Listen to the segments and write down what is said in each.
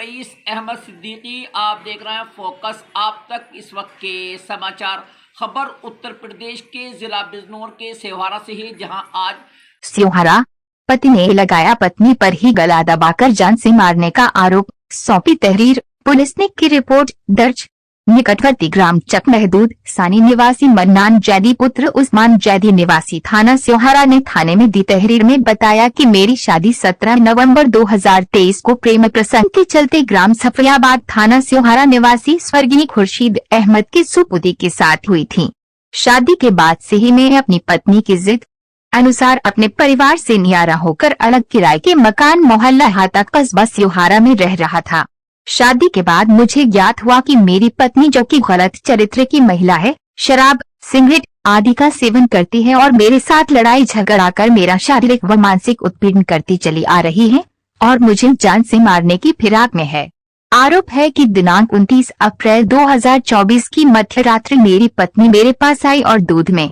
Rice Ahmad Siddiqui. आप देख रहे हैं फोकस। आप तक इस वक्त के समाचार। खबर उत्तर प्रदेश के जिला बिजनौर के सेवहारा से है, जहां आज सेवहारा पति ने लगाया पत्नी पर ही गला दबाकर जान से मारने का आरोप, सौंपी तहरीर। पुलिस ने की रिपोर्ट दर्ज। निकटवर्ती ग्राम चक महदूद सानी निवासी मन्नान जैदी पुत्र उस्मान जैदी निवासी थाना सेवहारा ने थाने में दी तहरीर में बताया कि मेरी शादी 17 नवंबर 2023 को प्रेम प्रसंग के चलते ग्राम सफियाबाद थाना सेवहारा निवासी स्वर्गीय खुर्शीद अहमद की सुपुत्री के साथ हुई थी। शादी के बाद से ही मैं अपनी पत्नी की जिद अनुसार अपने परिवार से नियारा होकर अलग किराए के मकान मोहल्ला हाता कस्बा सेवहारा में रह रहा था। शादी के बाद मुझे ज्ञात हुआ कि मेरी पत्नी, जो कि गलत चरित्र की महिला है, शराब, सिगरेट आदि का सेवन करती है और मेरे साथ लड़ाई झगड़ा कर मेरा शारीरिक व मानसिक उत्पीड़न करती चली आ रही है और मुझे जान से मारने की फिराक में है। आरोप है कि दिनांक 29 अप्रैल 2024 की मध्य रात्रि मेरी पत्नी मेरे पास आई और दूध में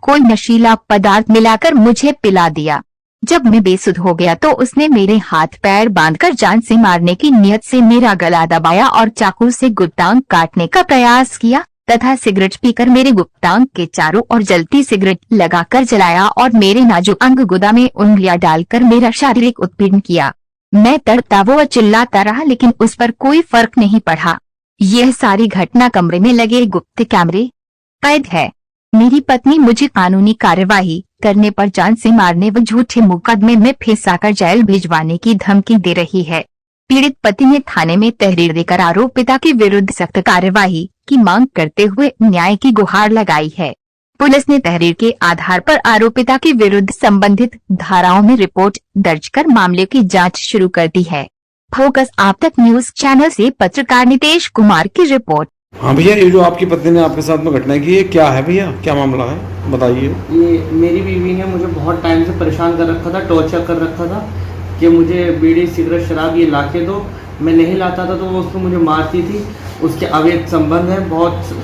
कोई नशीला पदार्थ मिलाकर मुझे पिला दिया। जब मैं बेसुध हो गया तो उसने मेरे हाथ पैर बांधकर जान से मारने की नियत से मेरा गला दबाया और चाकू से गुप्तांग काटने का प्रयास किया तथा सिगरेट पीकर मेरे गुप्तांग के चारों ओर जलती सिगरेट लगाकर जलाया और मेरे नाजुक अंग गुदा में उंगलियां डालकर मेरा शारीरिक उत्पीड़न किया। मैं तड़पता व चिल्लाता रहा, लेकिन उस पर कोई फर्क नहीं पड़ा। यह सारी घटना कमरे में लगे गुप्त कैमरे कैद है। मेरी पत्नी मुझे कानूनी कार्यवाही करने पर जान से मारने व झूठे मुकदमे में फंसाकर जेल भिजवाने की धमकी दे रही है। पीड़ित पति ने थाने में तहरीर देकर आरोपिता के विरुद्ध सख्त कार्यवाही की मांग करते हुए न्याय की गुहार लगाई है। पुलिस ने तहरीर के आधार पर आरोपिता के विरुद्ध संबंधित धाराओं में रिपोर्ट दर्ज कर मामले की जांच शुरू कर दी है। फोकस आप तक न्यूज चैनल से पत्रकार नितेश कुमार की रिपोर्ट। हाँ भैया, ये जो आपकी पत्नी ने आपके साथ में घटना की है, क्या है भैया, क्या मामला है, बताइए। ये मेरी बीवी ने मुझे बहुत टाइम से परेशान कर रखा था, टॉर्चर कर रखा था कि मुझे बीड़ी सिगरेट शराब ये ला के दो। मैं नहीं लाता था तो वो उसको मुझे मारती थी। उसके अवैध संबंध है बहुत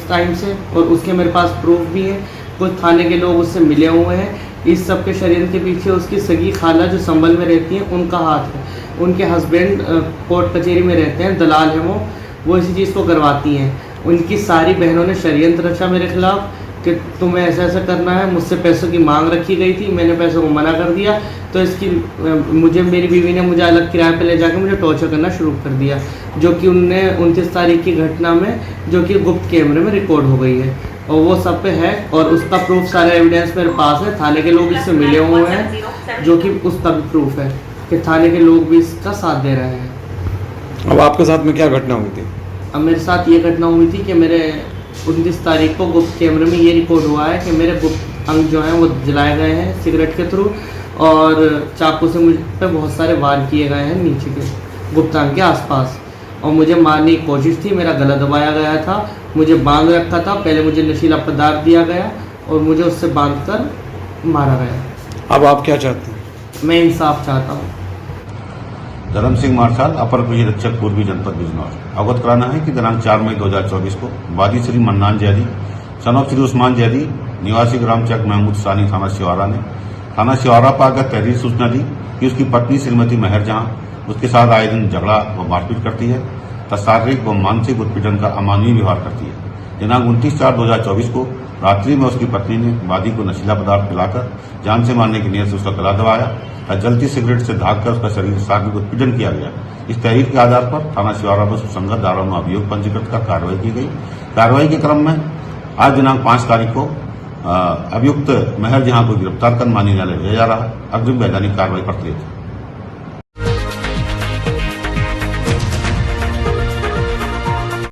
टाइम से और उसके मेरे पास प्रूफ भी है। कुछ थाने के लोग उससे मिले हुए हैं। इस सब के शरीर के पीछे उसकी सगी खाला जो संभल में रहती है उनका हाथ है। उनके हस्बैंड कोर्ट कचहरी में रहते हैं, दलाल है वो इसी चीज़ को करवाती हैं। उनकी सारी बहनों ने षड्यंत्र रचा मेरे खिलाफ कि तुम्हें ऐसा ऐसा करना है। मुझसे पैसों की मांग रखी गई थी, मैंने पैसों को मना कर दिया तो इसकी मेरी बीवी ने मुझे अलग किराए पे ले जाकर मुझे टॉर्चर करना शुरू कर दिया, जो कि उनने 29 तारीख की घटना में, जो कि गुप्त कैमरे में रिकॉर्ड हो गई है और वो सब पे है और उसका प्रूफ सारे एविडेंस मेरे पास है। थाने के लोग इससे मिले हुए हैं, जो कि उसका भी प्रूफ है कि थाने के लोग भी इसका साथ दे रहे हैं। अब आपके साथ में क्या घटना हुई थी? अब मेरे साथ ये घटना हुई थी कि मेरे 29 तारीख को गुप्त कैमरे में ये रिकॉर्ड हुआ है कि मेरे गुप्त अंग जो हैं वो जलाए गए हैं सिगरेट के थ्रू और चाकू से मुझ पे बहुत सारे वार किए गए हैं नीचे के गुप्त अंग के आसपास और मुझे मारने की कोशिश थी। मेरा गला दबाया गया था, मुझे बांध रखा था। पहले मुझे नशीला पदार्थ दिया गया और मुझे उससे बांध कर मारा गया। अब आप क्या चाहते हैं? मैं इंसाफ चाहता हूँ। धर्म सिंह मार्शल, अपर पुलिस अधीक्षक पूर्वी जनपद बिजनौर। अवगत कराना है कि दिनांक 4 मई 2024 को वादी श्री मन्नान जैदी सनोफ श्री उस्मान जैदी निवासी ग्राम चक महमूद सानी थाना सेवहारा ने थाना सेवहारा पर आकर तहरीर सूचना दी कि उसकी पत्नी श्रीमती मेहर जहां उसके साथ आए दिन झगड़ा व मारपीट करती है तथा शारीरिक व मानसिक उत्पीड़न का अमानवीय व्यवहार करती है। दिनांक 29/4/2024 को रात्रि में उसकी पत्नी ने वादी को नशीला पदार्थ पिलाकर जान से मारने की नियत से उसका गला दबाया, जलती सिगरेट से ढाककर उसका शरीर शारीरिक उत्पीड़न किया गया। इस तहरीर के आधार पर थाना सेवहारा पर सुसंगत धाराओं में अभियोग पंजीकृत कर कार्रवाई की गई। कार्रवाई के क्रम में आज दिनांक 5 तारीख को अभियुक्त मेहर जहां को गिरफ्तार कर माननीय न्यायालय भेजा जा रहा है। अग्रिम वैधानिक कार्रवाई प्रक्रिया